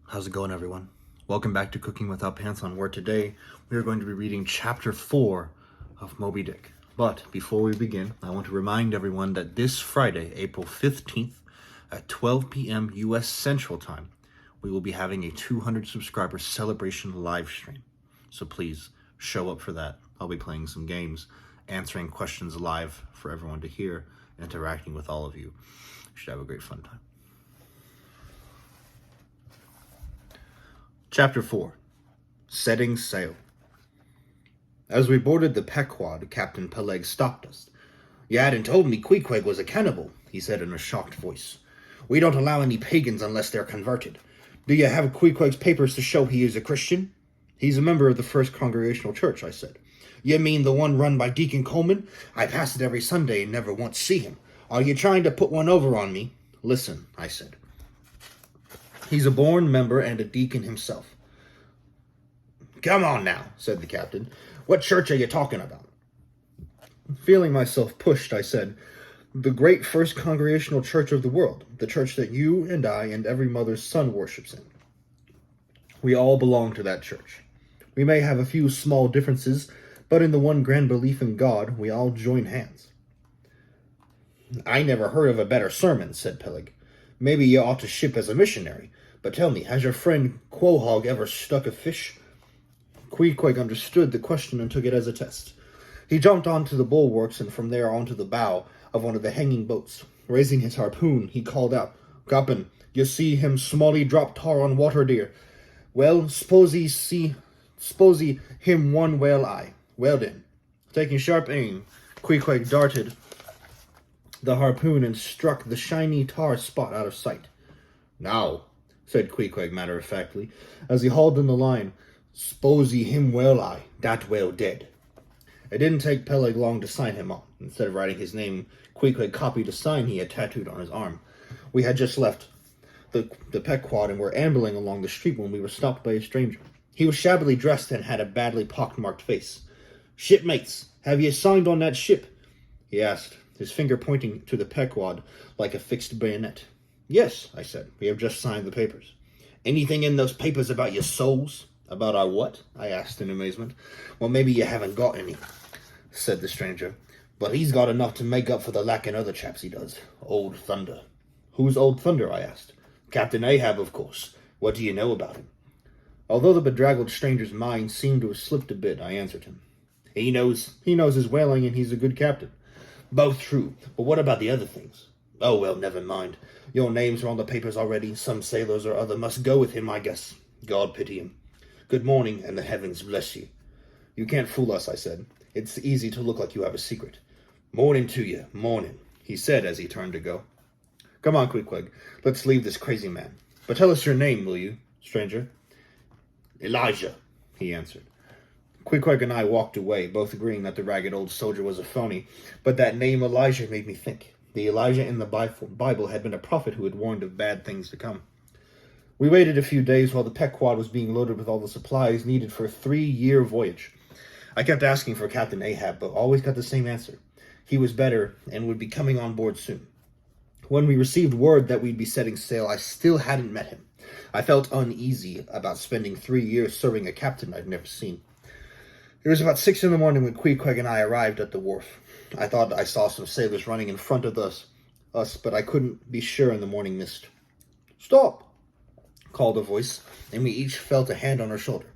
How's it going, everyone? Welcome back to Cooking Without Pants On, where today we are going to be reading Chapter 4 of Moby Dick. But before we begin, I want to remind everyone that this Friday, April 15th, at 12 p.m. U.S. Central Time, we will be having a 200 subscriber celebration live stream. So please show up for that. I'll be playing some games, answering questions live for everyone to hear, interacting with all of you. You should have a great fun time. Chapter 4. Setting Sail. As we boarded the Pequod, Captain Peleg stopped us. "You hadn't told me Queequeg was a cannibal," he said in a shocked voice. "We don't allow any pagans unless they're converted. Do you have Queequeg's papers to show he is a Christian?" "He's a member of the First Congregational Church," I said. "You mean the one run by Deacon Coleman? I pass it every Sunday and never once see him. Are you trying to put one over on me?" "Listen," I said. "He's a born member and a deacon himself." "Come on now," said the captain. "What church are you talking about?" Feeling myself pushed, I said, "The great First Congregational Church of the world, the church that you and I and every mother's son worships in. We all belong to that church. We may have a few small differences, but in the one grand belief in God, we all join hands." "I never heard of a better sermon," said Peleg. "Maybe you ought to ship as a missionary. But tell me, has your friend Quahog ever stuck a fish?" Queequeg understood the question and took it as a test. He jumped onto the bulwarks and from there onto the bow of one of the hanging boats. Raising his harpoon, he called out, "Cap'n, you see him smally drop tar on water deer. Well, s'posey him one whale eye. Well then." Taking sharp aim, Queequeg darted the harpoon and struck the shiny tar spot out of sight. "Now," said Queequeg matter-of-factly, as he hauled in the line, "s'posey him whale eye, dat whale dead." It didn't take Peleg long to sign him on. Instead of writing his name, Queequeg copied a sign he had tattooed on his arm. We had just left the Pequod and were ambling along the street when we were stopped by a stranger. He was shabbily dressed and had a badly pockmarked face. "Shipmates, have you signed on that ship?" he asked, his finger pointing to the Pequod like a fixed bayonet. "Yes," I said, "we have just signed the papers." "Anything in those papers about your souls?" "About our what?" I asked in amazement. "Well, maybe you haven't got any," said the stranger. "But he's got enough to make up for the lack in other chaps, he does. Old Thunder." "Who's Old Thunder?" I asked. "Captain Ahab, of course. What do you know about him?" Although the bedraggled stranger's mind seemed to have slipped a bit, I answered him. He knows his whaling, and he's a good captain." "Both true, but what about the other things?" "Oh, well, never mind. Your names are on the papers already. Some sailors or other must go with him, I guess. God pity him. Good morning, and the heavens bless you." "You can't fool us," I said. "It's easy to look like you have a secret." "Morning to you, morning," he said as he turned to go. "Come on, Queequeg, let's leave this crazy man. But tell us your name, will you, stranger?" "Elijah," he answered. Queequeg and I walked away, both agreeing that the ragged old soldier was a phony, but that name Elijah made me think. The Elijah in the Bible had been a prophet who had warned of bad things to come. We waited a few days while the Pequod was being loaded with all the supplies needed for a 3-year voyage. I kept asking for Captain Ahab, but always got the same answer. He was better and would be coming on board soon. When we received word that we'd be setting sail, I still hadn't met him. I felt uneasy about spending 3 years serving a captain I'd never seen. It was about 6 a.m. when Queequeg and I arrived at the wharf. I thought I saw some sailors running in front of us, but I couldn't be sure in the morning mist. "Stop!" called a voice, and we each felt a hand on our shoulder.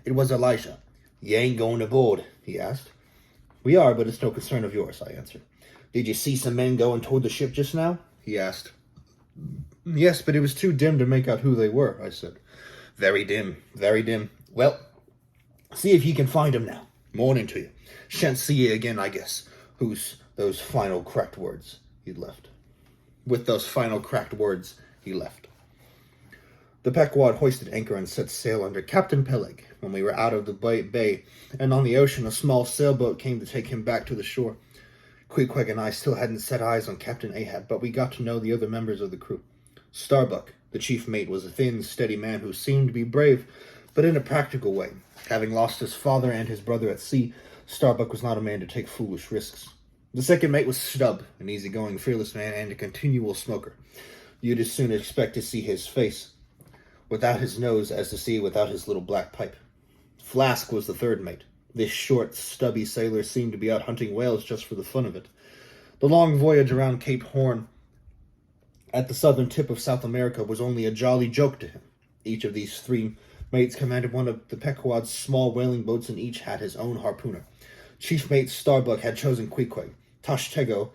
It was Elijah. "You ain't going aboard?" he asked. "We are, but it's no concern of yours," I answered. "Did you see some men going toward the ship just now?" he asked. "Yes, but it was too dim to make out who they were," I said. Very dim, very dim. Well, see if you can find 'em now. Morning to you. Shan't see you again, I guess." Who's those final cracked words he left. With those final cracked words, he left. The Pequod hoisted anchor and set sail under Captain Peleg. When we were out of the bay and on the ocean, a small sailboat came to take him back to the shore. Queequeg and I still hadn't set eyes on Captain Ahab, but we got to know the other members of the crew. Starbuck, the chief mate, was a thin, steady man who seemed to be brave, but in a practical way. Having lost his father and his brother at sea, Starbuck was not a man to take foolish risks. The second mate was Stubb, an easygoing, fearless man and a continual smoker. You'd as soon expect to see his face. without his nose as the sea without his little black pipe. Flask was the third mate. This short, stubby sailor seemed to be out hunting whales just for the fun of it. The long voyage around Cape Horn at the southern tip of South America was only a jolly joke to him. Each of these three mates commanded one of the Pequod's small whaling boats, and each had his own harpooner. Chief Mate Starbuck had chosen Queequeg. Tashtego,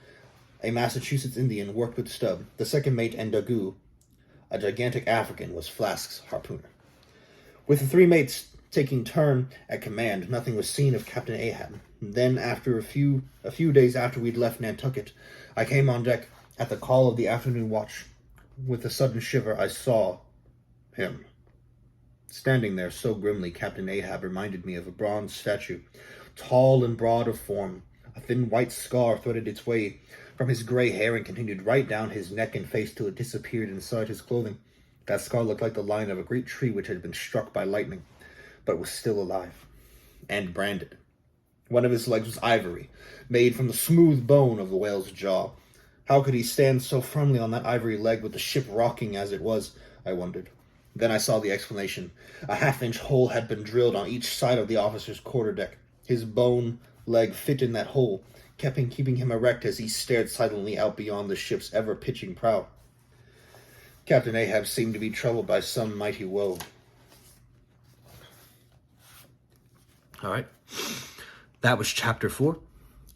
a Massachusetts Indian, worked with Stubb. The second mate, Ndagu, a gigantic African, was Flask's harpooner. With the three mates taking turn at command, nothing was seen of Captain Ahab. Then, after a few days after we'd left Nantucket, I came on deck at the call of the afternoon watch. With a sudden shiver, I saw him. Standing there so grimly, Captain Ahab reminded me of a bronze statue, tall and broad of form. A thin white scar threaded its way from his gray hair and continued right down his neck and face till it disappeared inside his clothing. That scar looked like the line of a great tree which had been struck by lightning, but was still alive, and branded. One of his legs was ivory, made from the smooth bone of the whale's jaw. How could he stand so firmly on that ivory leg with the ship rocking as it was, I wondered. Then I saw the explanation. A half-inch hole had been drilled on each side of the officer's quarterdeck. His bone leg fit in that hole, keeping him erect as he stared silently out beyond the ship's ever-pitching prow. Captain Ahab seemed to be troubled by some mighty woe. All right. That was Chapter 4.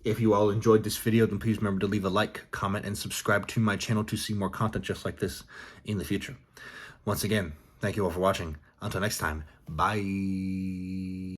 If you all enjoyed this video, then please remember to leave a like, comment, and subscribe to my channel to see more content just like this in the future. Once again, thank you all for watching. Until next time, bye.